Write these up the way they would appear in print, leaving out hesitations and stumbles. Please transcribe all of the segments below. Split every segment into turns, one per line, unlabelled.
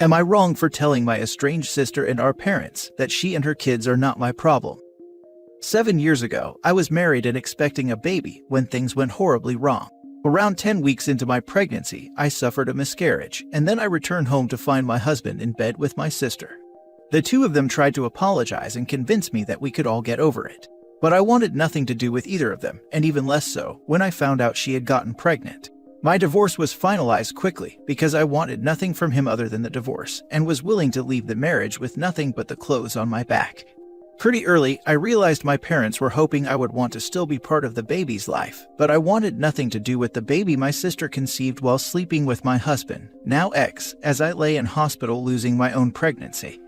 Am I wrong for telling my estranged sister and our parents that she and her kids are not my problem? 7 years ago, I was married and expecting a baby when things went horribly wrong. Around 10 weeks into my pregnancy, I suffered a miscarriage, and then I returned home to find my husband in bed with my sister. The two of them tried to apologize and convince me that we could all get over it. But I wanted nothing to do with either of them, and even less so when I found out she had gotten pregnant. My divorce was finalized quickly because I wanted nothing from him other than the divorce, and was willing to leave the marriage with nothing but the clothes on my back. Pretty early, I realized my parents were hoping I would want to still be part of the baby's life, but I wanted nothing to do with the baby my sister conceived while sleeping with my husband, now ex, as I lay in hospital losing my own pregnancy.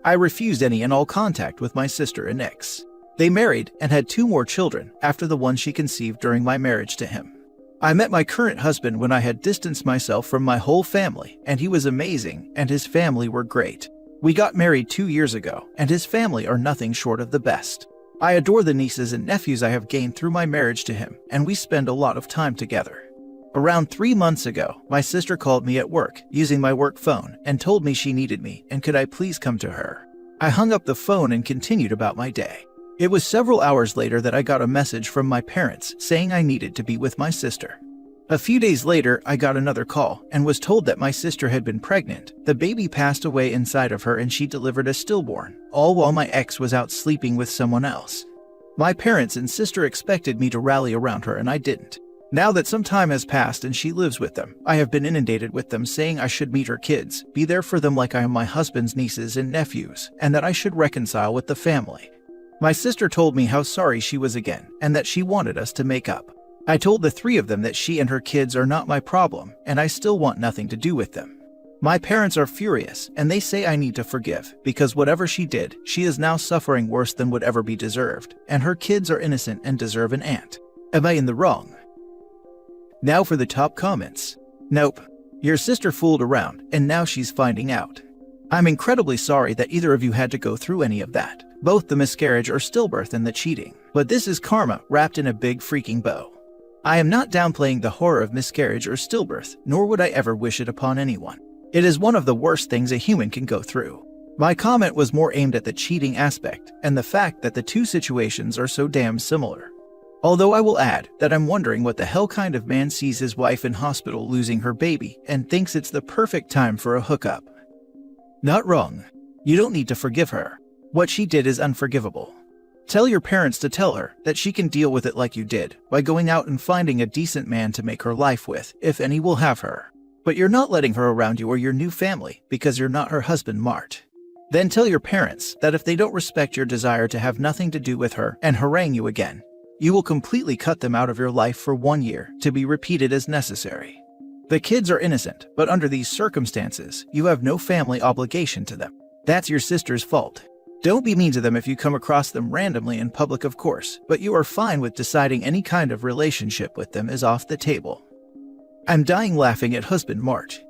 I refused any and all contact with my sister and ex. They married and had 2 more children after the one she conceived during my marriage to him. I met my current husband when I had distanced myself from my whole family, and he was amazing, and his family were great. We got married 2 years ago, and his family are nothing short of the best. I adore the nieces and nephews I have gained through my marriage to him, and we spend a lot of time together. Around 3 months ago, my sister called me at work, using my work phone, and told me she needed me, and could I please come to her. I hung up the phone and continued about my day. It was several hours later that I got a message from my parents saying I needed to be with my sister. A few days later, I got another call and was told that my sister had been pregnant. The baby passed away inside of her and she delivered a stillborn, all while my ex was out sleeping with someone else. My parents and sister expected me to rally around her and I didn't. Now that some time has passed and she lives with them, I have been inundated with them saying I should meet her kids, be there for them like I am my husband's nieces and nephews, and that I should reconcile with the family. My sister told me how sorry she was again, and that she wanted us to make up. I told the 3 of them that she and her kids are not my problem, and I still want nothing to do with them. My parents are furious, and they say I need to forgive, because whatever she did, she is now suffering worse than would ever be deserved, and her kids are innocent and deserve an aunt. Am I in the wrong? Now for the top comments. Nope. Your sister fooled around, and now she's finding out. I'm incredibly sorry that either of you had to go through any of that. Both the miscarriage or stillbirth and the cheating. But this is karma wrapped in a big freaking bow. I am not downplaying the horror of miscarriage or stillbirth, nor would I ever wish it upon anyone. It is one of the worst things a human can go through. My comment was more aimed at the cheating aspect and the fact that the 2 situations are so damn similar. Although I will add that I'm wondering what the hell kind of man sees his wife in hospital losing her baby and thinks it's the perfect time for a hookup. Not wrong. You don't need to forgive her. What she did is unforgivable. Tell your parents to tell her that she can deal with it like you did, by going out and finding a decent man to make her life with, if any will have her. But you're not letting her around you or your new family, because you're not her husband, Mart. Then tell your parents that if they don't respect your desire to have nothing to do with her and harangue you again, you will completely cut them out of your life for 1 year, to be repeated as necessary. The kids are innocent, but under these circumstances, you have no family obligation to them. That's your sister's fault. Don't be mean to them if you come across them randomly in public, of course, but you are fine with deciding any kind of relationship with them is off the table. I'm dying laughing at husband Mart.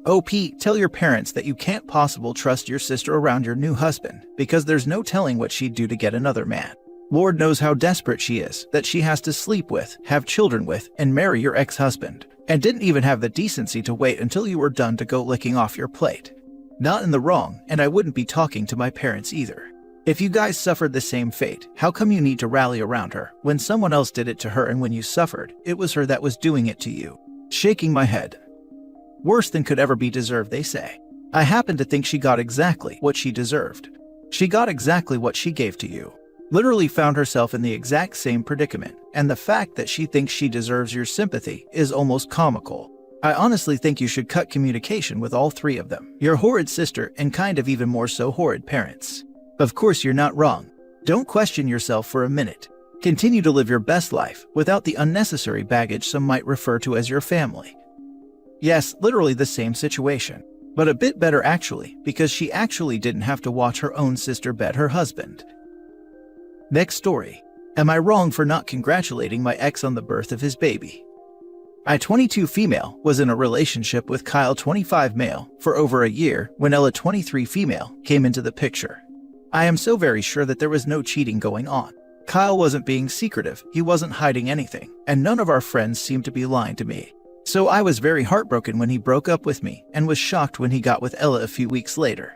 OP, tell your parents that you can't possibly trust your sister around your new husband, because there's no telling what she'd do to get another man. Lord knows how desperate she is, that she has to sleep with, have children with, and marry your ex-husband, and didn't even have the decency to wait until you were done to go licking off your plate. Not in the wrong, and I wouldn't be talking to my parents either. If you guys suffered the same fate, how come you need to rally around her when someone else did it to her, and when you suffered, it was her that was doing it to you? Shaking my head. Worse than could ever be deserved, they say. I happen to think she got exactly what she deserved. She got exactly what she gave to you. Literally found herself in the exact same predicament, and the fact that she thinks she deserves your sympathy is almost comical. I honestly think you should cut communication with all 3 of them, your horrid sister and kind of even more so horrid parents. Of course you're not wrong. Don't question yourself for a minute. Continue to live your best life without the unnecessary baggage some might refer to as your family. Yes, literally the same situation, but a bit better actually, because she actually didn't have to watch her own sister bed her husband. Next story. Am I wrong for not congratulating my ex on the birth of his baby? I, 22 female, was in a relationship with Kyle, 25 male, for over a year when Ella, 23 female, came into the picture. I am so very sure that there was no cheating going on. Kyle wasn't being secretive, he wasn't hiding anything, and none of our friends seemed to be lying to me. So I was very heartbroken when he broke up with me and was shocked when he got with Ella a few weeks later.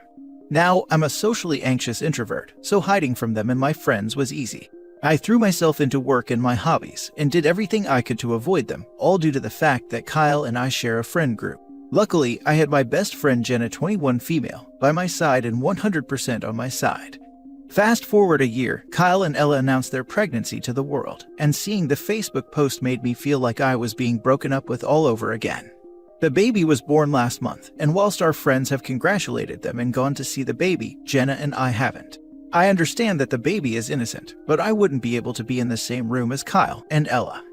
Now, I'm a socially anxious introvert, so hiding from them and my friends was easy. I threw myself into work and my hobbies and did everything I could to avoid them, all due to the fact that Kyle and I share a friend group. Luckily, I had my best friend Jenna, 21 female, by my side and 100% on my side. Fast forward a year, Kyle and Ella announced their pregnancy to the world, and seeing the Facebook post made me feel like I was being broken up with all over again. The baby was born last month, and whilst our friends have congratulated them and gone to see the baby, Jenna and I haven't. I understand that the baby is innocent, but I wouldn't be able to be in the same room as Kyle and Ella.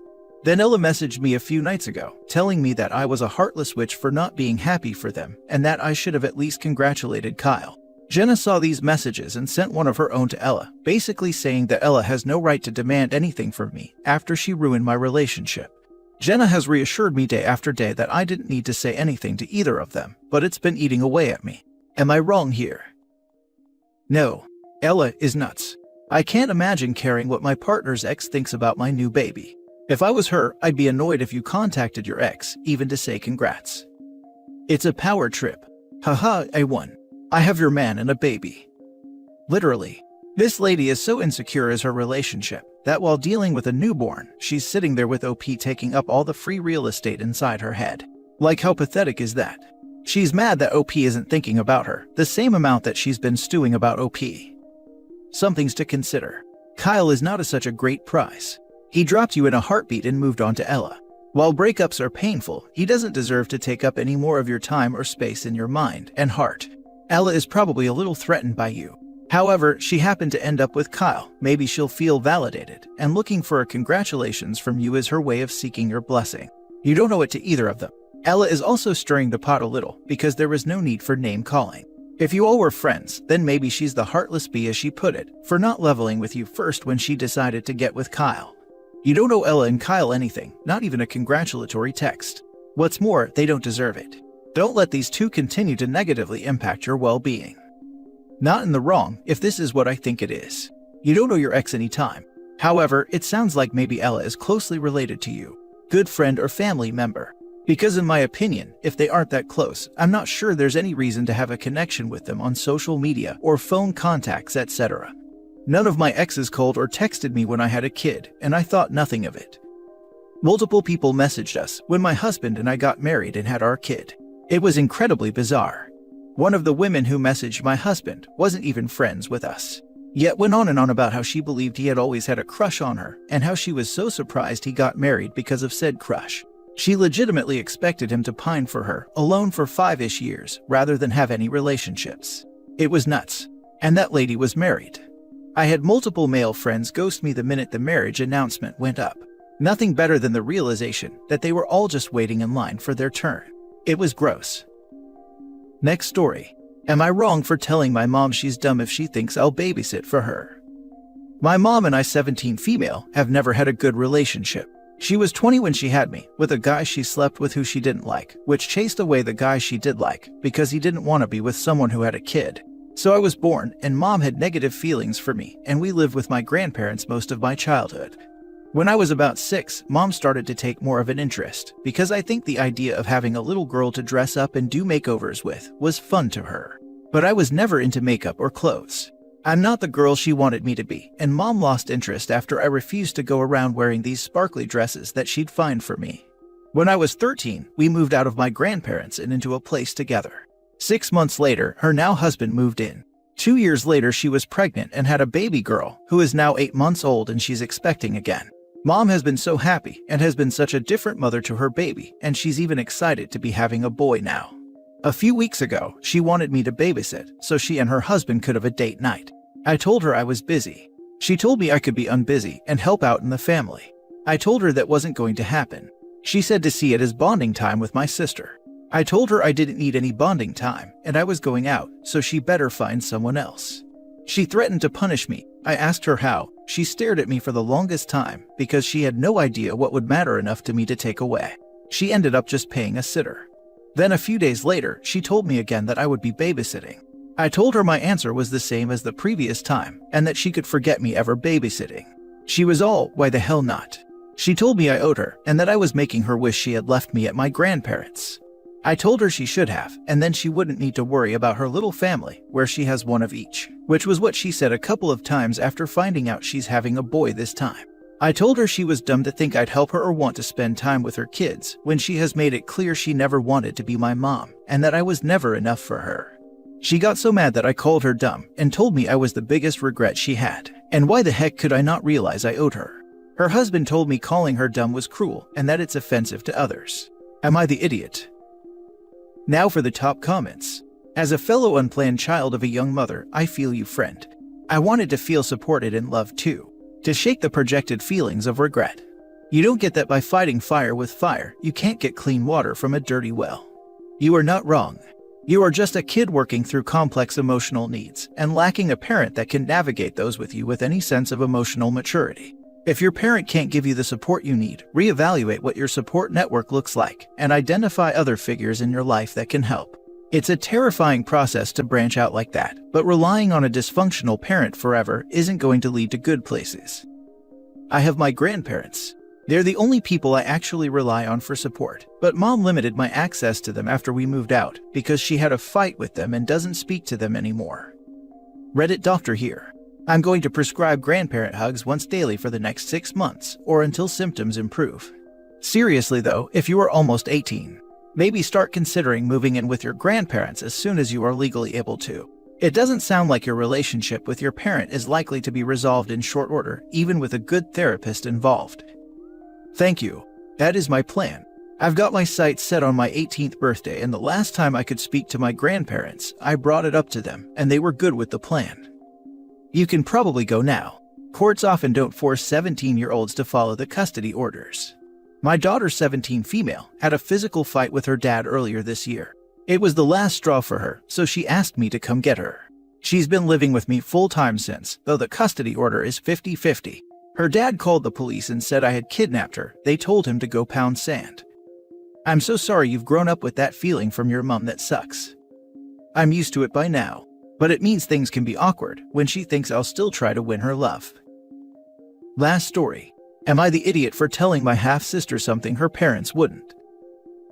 Then Ella messaged me a few nights ago, telling me that I was a heartless witch for not being happy for them, and that I should have at least congratulated Kyle. Jenna saw these messages and sent one of her own to Ella, basically saying that Ella has no right to demand anything from me after she ruined my relationship. Jenna has reassured me day after day that I didn't need to say anything to either of them, but it's been eating away at me. Am I wrong here? No. Ella is nuts. I can't imagine caring what my partner's ex thinks about my new baby. If I was her, I'd be annoyed if you contacted your ex, even to say congrats. It's a power trip. Haha, I won. I have your man and a baby. Literally. This lady is so insecure as her relationship that while dealing with a newborn, she's sitting there with OP taking up all the free real estate inside her head. Like, how pathetic is that? She's mad that OP isn't thinking about her, the same amount that she's been stewing about OP. Some things to consider. Kyle is not such a great prize. He dropped you in a heartbeat and moved on to Ella. While breakups are painful, he doesn't deserve to take up any more of your time or space in your mind and heart. Ella is probably a little threatened by you. However, she happened to end up with Kyle. Maybe she'll feel validated, and looking for a congratulations from you is her way of seeking your blessing. You don't owe it to either of them. Ella is also stirring the pot a little because there was no need for name calling. If you all were friends, then maybe she's the heartless bee, as she put it, for not leveling with you first when she decided to get with Kyle. You don't owe Ella and Kyle anything, not even a congratulatory text. What's more, they don't deserve it. Don't let these two continue to negatively impact your well-being. Not in the wrong if this is what I think it is. You don't owe your ex any time. However, it sounds like maybe Ella is closely related to you, good friend or family member. Because in my opinion, if they aren't that close, I'm not sure there's any reason to have a connection with them on social media or phone contacts, etc. None of my exes called or texted me when I had a kid, and I thought nothing of it. Multiple people messaged us when my husband and I got married and had our kid. It was incredibly bizarre. One of the women who messaged my husband wasn't even friends with us, yet went on and on about how she believed he had always had a crush on her and how she was so surprised he got married because of said crush. She legitimately expected him to pine for her, alone for 5-ish years, rather than have any relationships. It was nuts. And that lady was married. I had multiple male friends ghost me the minute the marriage announcement went up. Nothing better than the realization that they were all just waiting in line for their turn. It was gross. Next story. Am I wrong for telling my mom she's dumb if she thinks I'll babysit for her? My mom and I, 17 female, have never had a good relationship. She was 20 when she had me, with a guy she slept with who she didn't like, which chased away the guy she did like, because he didn't want to be with someone who had a kid. So I was born, and mom had negative feelings for me, and we lived with my grandparents most of my childhood. When I was about 6, mom started to take more of an interest, because I think the idea of having a little girl to dress up and do makeovers with was fun to her. But I was never into makeup or clothes. I'm not the girl she wanted me to be, and mom lost interest after I refused to go around wearing these sparkly dresses that she'd find for me. When I was 13, we moved out of my grandparents and into a place together. 6 months later, her now husband moved in. 2 years later, she was pregnant and had a baby girl, who is now 8 months old, and she's expecting again. Mom has been so happy and has been such a different mother to her baby, and she's even excited to be having a boy now. A few weeks ago, she wanted me to babysit so she and her husband could have a date night. I told her I was busy. She told me I could be unbusy and help out in the family. I told her that wasn't going to happen. She said to see it as bonding time with my sister. I told her I didn't need any bonding time and I was going out, so she better find someone else. She threatened to punish me. I asked her how. She stared at me for the longest time because she had no idea what would matter enough to me to take away. She ended up just paying a sitter. Then a few days later, she told me again that I would be babysitting. I told her my answer was the same as the previous time and that she could forget me ever babysitting. She was all, why the hell not? She told me I owed her and that I was making her wish she had left me at my grandparents'. I told her she should have, and then she wouldn't need to worry about her little family, where she has one of each, which was what she said a couple of times after finding out she's having a boy this time. I told her she was dumb to think I'd help her or want to spend time with her kids when she has made it clear she never wanted to be my mom and that I was never enough for her. She got so mad that I called her dumb and told me I was the biggest regret she had, and why the heck could I not realize I owed her? Her husband told me calling her dumb was cruel and that it's offensive to others. Am I the idiot? Now for the top comments. As a fellow unplanned child of a young mother, I feel you, friend. I wanted to feel supported and loved too. To shake the projected feelings of regret. You don't get that by fighting fire with fire. You can't get clean water from a dirty well. You are not wrong. You are just a kid working through complex emotional needs and lacking a parent that can navigate those with you with any sense of emotional maturity. If your parent can't give you the support you need, reevaluate what your support network looks like and identify other figures in your life that can help. It's a terrifying process to branch out like that, but relying on a dysfunctional parent forever isn't going to lead to good places. I have my grandparents. They're the only people I actually rely on for support, but mom limited my access to them after we moved out because she had a fight with them and doesn't speak to them anymore. Reddit doctor here. I'm going to prescribe grandparent hugs once daily for the next 6 months, or until symptoms improve. Seriously though, if you are almost 18, maybe start considering moving in with your grandparents as soon as you are legally able to. It doesn't sound like your relationship with your parent is likely to be resolved in short order, even with a good therapist involved. Thank you. That is my plan. I've got my sights set on my 18th birthday, and the last time I could speak to my grandparents, I brought it up to them, and they were good with the plan. You can probably go now. Courts often don't force 17-year-olds to follow the custody orders. My daughter, 17 female, had a physical fight with her dad earlier this year. It was the last straw for her, so she asked me to come get her. She's been living with me full-time since, though the custody order is 50-50. Her dad called the police and said I had kidnapped her. They told him to go pound sand. I'm so sorry you've grown up with that feeling from your mom. That sucks. I'm used to it by now. But it means things can be awkward when she thinks I'll still try to win her love. Last story. Am I the idiot for telling my half-sister something her parents wouldn't?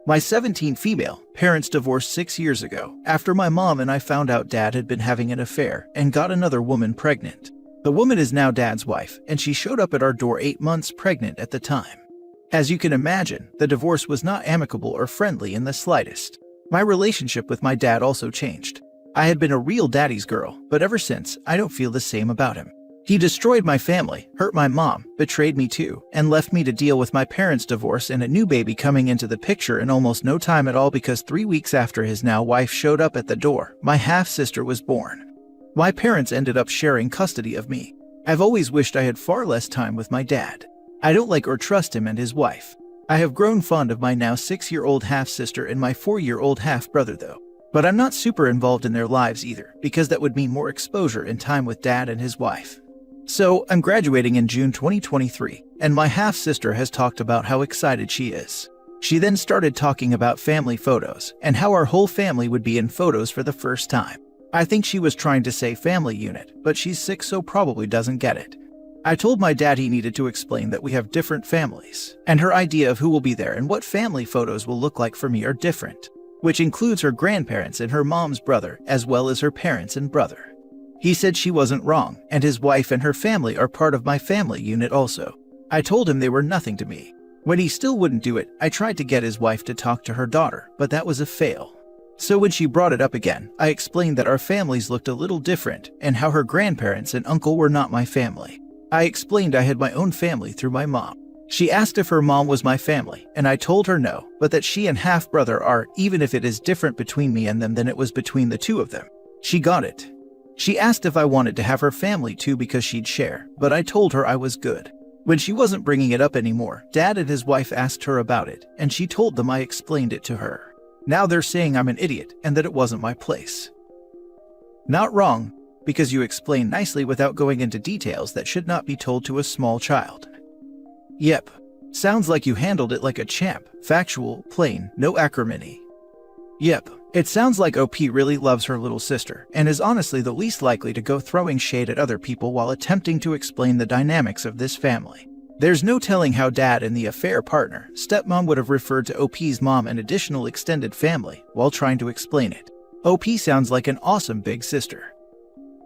My 17 female parents divorced 6 years ago after my mom and I found out dad had been having an affair and got another woman pregnant. The woman is now dad's wife, and she showed up at our door 8 months pregnant at the time. As you can imagine, the divorce was not amicable or friendly in the slightest. My relationship with my dad also changed. I had been a real daddy's girl, but ever since, I don't feel the same about him. He destroyed my family, hurt my mom, betrayed me too, and left me to deal with my parents' divorce and a new baby coming into the picture in almost no time at all, because 3 weeks after his now wife showed up at the door, my half-sister was born. My parents ended up sharing custody of me. I've always wished I had far less time with my dad. I don't like or trust him and his wife. I have grown fond of my now 6-year-old half-sister and my 4-year-old half-brother though. But I'm not super involved in their lives either, because that would mean more exposure and time with dad and his wife. So, I'm graduating in June 2023, and my half-sister has talked about how excited she is. She then started talking about family photos, and how our whole family would be in photos for the first time. I think she was trying to say family unit, but she's 6 so probably doesn't get it. I told my dad he needed to explain that we have different families, and her idea of who will be there and what family photos will look like for me are different, which includes her grandparents and her mom's brother, as well as her parents and brother. He said she wasn't wrong, and his wife and her family are part of my family unit also. I told him they were nothing to me. When he still wouldn't do it, I tried to get his wife to talk to her daughter, but that was a fail. So when she brought it up again, I explained that our families looked a little different, and how her grandparents and uncle were not my family. I explained I had my own family through my mom. She asked if her mom was my family, and I told her no, but that she and half-brother are, even if it is different between me and them than it was between the two of them. She got it. She asked if I wanted to have her family too because she'd share, but I told her I was good. When she wasn't bringing it up anymore, Dad and his wife asked her about it, and she told them I explained it to her. Now they're saying I'm an idiot and that it wasn't my place. Not wrong, because you explained nicely without going into details that should not be told to a small child. Yep. Sounds like you handled it like a champ. Factual, plain, no acrimony. Yep. It sounds like OP really loves her little sister, and is honestly the least likely to go throwing shade at other people while attempting to explain the dynamics of this family. There's no telling how dad and the affair partner, stepmom, would have referred to OP's mom and additional extended family while trying to explain it. OP sounds like an awesome big sister.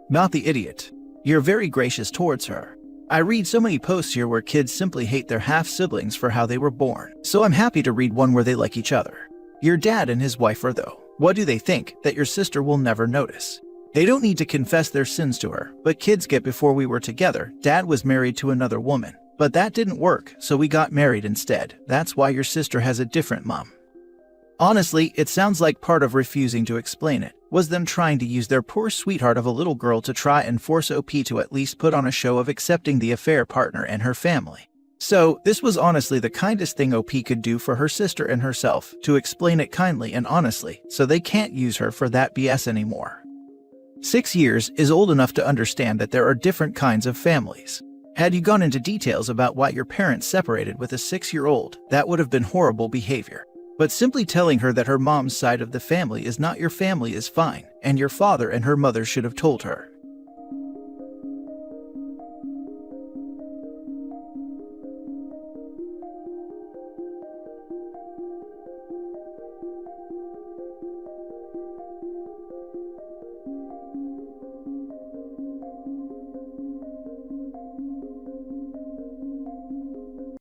Not the idiot. You're very gracious towards her. I read so many posts here where kids simply hate their half-siblings for how they were born, so I'm happy to read one where they like each other. Your dad and his wife are, though. What do they think that your sister will never notice? They don't need to confess their sins to her, but kids get before we were together, dad was married to another woman. But that didn't work, so we got married instead. That's why your sister has a different mom. Honestly, it sounds like part of refusing to explain it was them trying to use their poor sweetheart of a little girl to try and force OP to at least put on a show of accepting the affair partner and her family. So, this was honestly the kindest thing OP could do for her sister and herself, to explain it kindly and honestly, so they can't use her for that BS anymore. 6 years is old enough to understand that there are different kinds of families. Had you gone into details about why your parents separated with a 6-year-old, that would have been horrible behavior. But simply telling her that her mom's side of the family is not your family is fine, and your father and her mother should have told her.